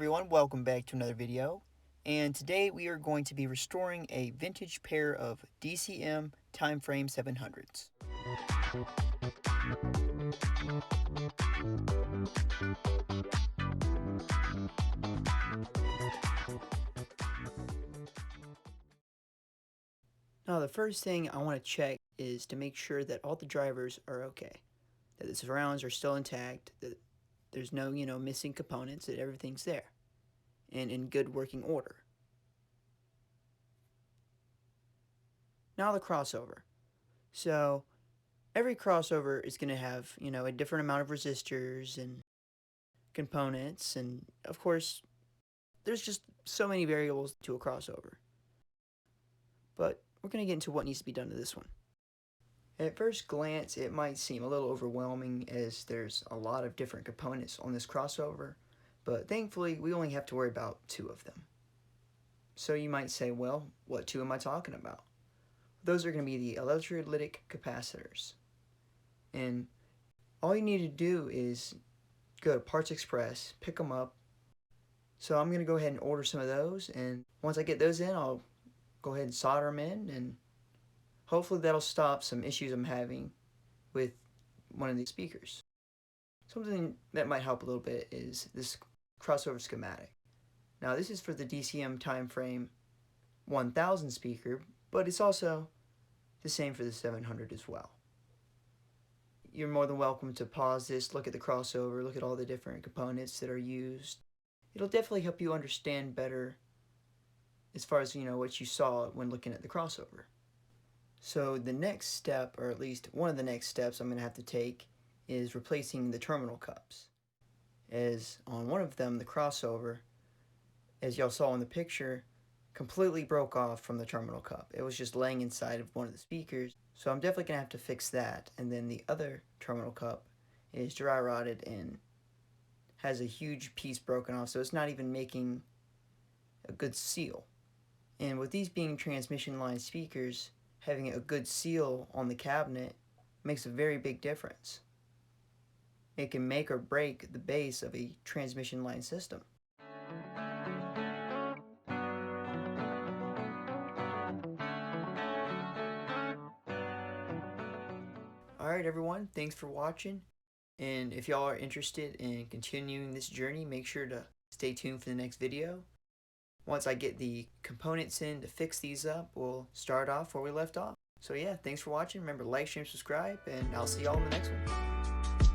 everyone, welcome back to another video, and today we are going to be restoring a vintage pair of DCM timeframe 700s. Now the first thing I want to check is to make sure that all the drivers are okay, that the surrounds are still intact, that there's no, missing components, that everything's there and in good working order. Now the crossover. So every crossover is going to have, a different amount of resistors and components, and of course, there's just so many variables to a crossover. But we're going to get into what needs to be done to this one. At first glance, it might seem a little overwhelming as there's a lot of different components on this crossover, but thankfully we only have to worry about two of them. So you might say, well, what two am I talking about? Those are going to be the electrolytic capacitors. And all you need to do is go to Parts Express, pick them up. So I'm going to go ahead and order some of those, and once I get those in, I'll go ahead and solder them in, and hopefully that'll stop some issues I'm having with one of these speakers. Something that might help a little bit is this crossover schematic. Now this is for the DCM timeframe 1000 speaker, but it's also the same for the 700 as well. You're more than welcome to pause this, look at the crossover, look at all the different components that are used. It'll definitely help you understand better as far as what you saw when looking at the crossover. So the next step, or at least one of the next steps I'm going to have to take, is replacing the terminal cups. As on one of them, the crossover, as y'all saw in the picture, completely broke off from the terminal cup. It was just laying inside of one of the speakers, so I'm definitely going to have to fix that. And then the other terminal cup is dry rotted and has a huge piece broken off, so it's not even making a good seal. And with these being transmission line speakers, having a good seal on the cabinet makes a very big difference. It can make or break the base of a transmission line system. Alright everyone, thanks for watching, and if y'all are interested in continuing this journey, make sure to stay tuned for the next video. Once I get the components in to fix these up, we'll start off where we left off. So yeah, thanks for watching. Remember to like, share, and subscribe, and I'll see y'all in the next one.